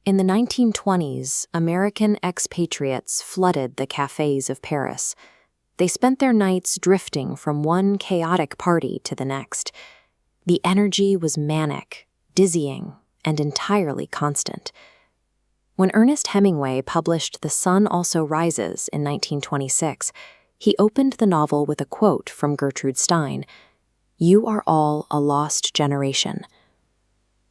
In the 1920s, American expatriates flooded the cafes of Paris. They spent their nights drifting from one chaotic party to the next. The energy was manic, dizzying, and entirely constant. When Ernest Hemingway published The Sun Also Rises in 1926, he opened the novel with a quote from Gertrude Stein, "You are all a lost generation."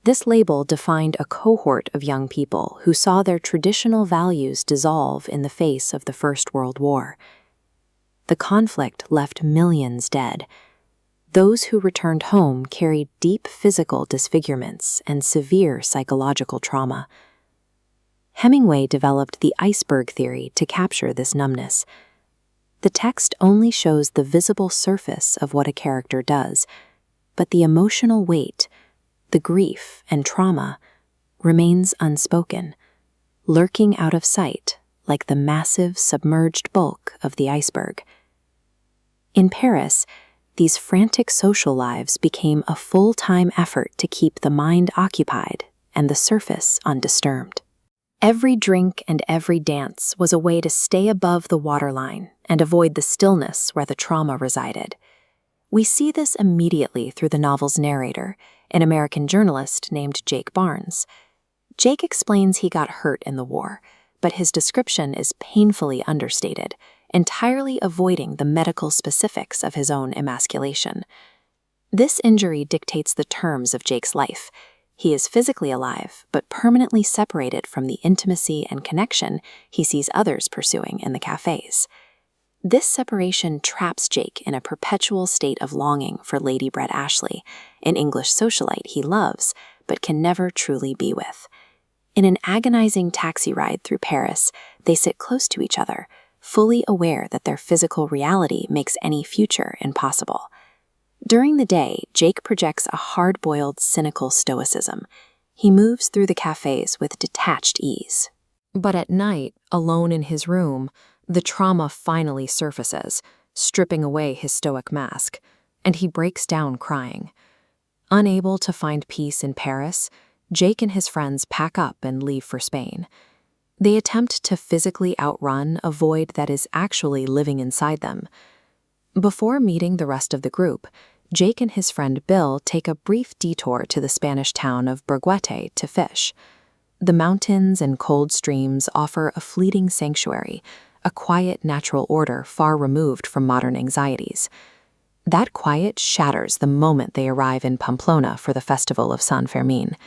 This label defined a cohort of young people who saw their traditional values dissolve in the face of the First World War. The conflict left millions dead. Those who returned home carried deep physical disfigurements and severe psychological trauma. Hemingway developed the Iceberg Theory to capture this numbness. The text only shows the visible surface of what a character does, but the emotional weight, the grief and trauma, remains unspoken, lurking out of sight like the massive submerged bulk of the iceberg. In Paris, these frantic social lives became a full-time effort to keep the mind occupied and the surface undisturbed. Every drink and every dance was a way to stay above the waterline and avoid the stillness where the trauma resided. We see this immediately through the novel's narrator, an American journalist named Jake Barnes. Jake explains he got hurt in the war, but his description is painfully understated, entirely avoiding the medical specifics of his own emasculation. This injury dictates the terms of Jake's life. He is physically alive, but permanently separated from the intimacy and connection he sees others pursuing in the cafes. This separation traps Jake in a perpetual state of longing for Lady Brett Ashley, an English socialite he loves, but can never truly be with. In an agonizing taxi ride through Paris, they sit close to each other, fully aware that their physical reality makes any future impossible. During the day, Jake projects a hard-boiled, cynical stoicism. He moves through the cafes with detached ease. But at night, alone in his room, the trauma finally surfaces, stripping away his stoic mask, and he breaks down crying. Unable to find peace in Paris, Jake and his friends pack up and leave for Spain. They attempt to physically outrun a void that is actually living inside them. Before meeting the rest of the group, Jake and his friend Bill take a brief detour to the Spanish town of Berguete to fish. The mountains and cold streams offer a fleeting sanctuary, a quiet natural order far removed from modern anxieties. That quiet shatters the moment they arrive in Pamplona for the festival of San Fermin.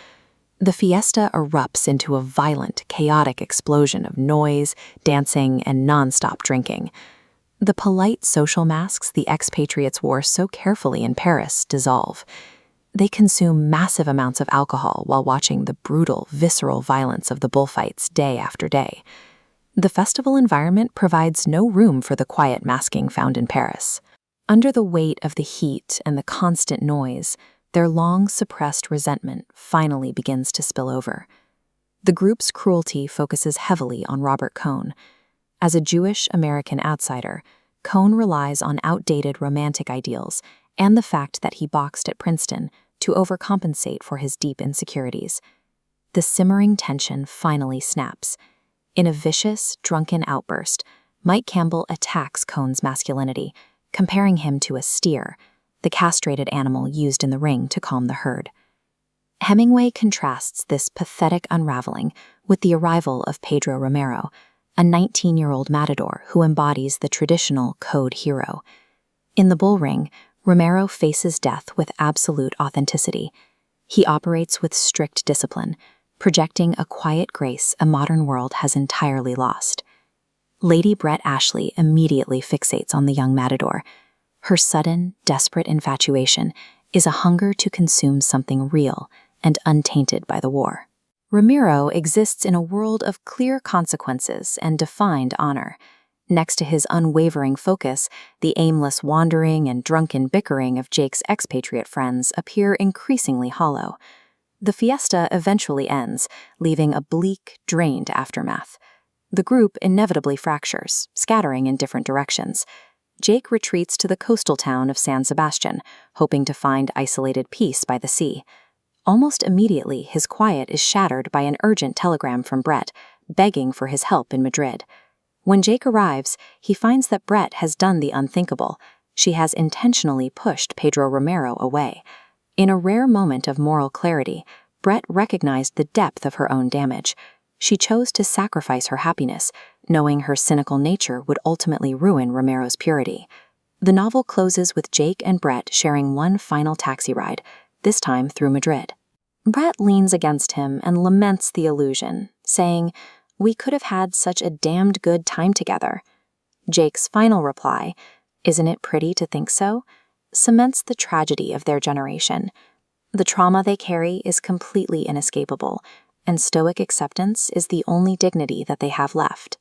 The fiesta erupts into a violent, chaotic explosion of noise, dancing, and non-stop drinking. The polite social masks the expatriates wore so carefully in Paris dissolve. They consume massive amounts of alcohol while watching the brutal, visceral violence of the bullfights day after day. The festival environment provides no room for the quiet masking found in Paris. Under the weight of the heat and the constant noise, their long-suppressed resentment finally begins to spill over. The group's cruelty focuses heavily on Robert Cohn. As a Jewish-American outsider, Cohn relies on outdated romantic ideals and the fact that he boxed at Princeton to overcompensate for his deep insecurities. The simmering tension finally snaps. In a vicious, drunken outburst, Mike Campbell attacks Cohn's masculinity, comparing him to a steer, the castrated animal used in the ring to calm the herd. Hemingway contrasts this pathetic unraveling with the arrival of Pedro Romero, a 19-year-old Matador who embodies the traditional code hero. In the bull ring, Romero faces death with absolute authenticity. He operates with strict discipline, projecting a quiet grace a modern world has entirely lost. Lady Brett Ashley immediately fixates on the young Matador. Her sudden, desperate infatuation is a hunger to consume something real and untainted by the war. Romero exists in a world of clear consequences and defined honor. Next to his unwavering focus, the aimless wandering and drunken bickering of Jake's expatriate friends appear increasingly hollow. The fiesta eventually ends, leaving a bleak, drained aftermath. The group inevitably fractures, scattering in different directions. Jake retreats to the coastal town of San Sebastian, hoping to find isolated peace by the sea. Almost immediately, his quiet is shattered by an urgent telegram from Brett, begging for his help in Madrid. When Jake arrives, he finds that Brett has done the unthinkable. She has intentionally pushed Pedro Romero away. In a rare moment of moral clarity, Brett recognized the depth of her own damage. She chose to sacrifice her happiness, knowing her cynical nature would ultimately ruin Romero's purity. The novel closes with Jake and Brett sharing one final taxi ride, this time through Madrid. Brett leans against him and laments the illusion, saying, "We could have had such a damned good time together." Jake's final reply, "Isn't it pretty to think so?" cements the tragedy of their generation. The trauma they carry is completely inescapable, and stoic acceptance is the only dignity that they have left.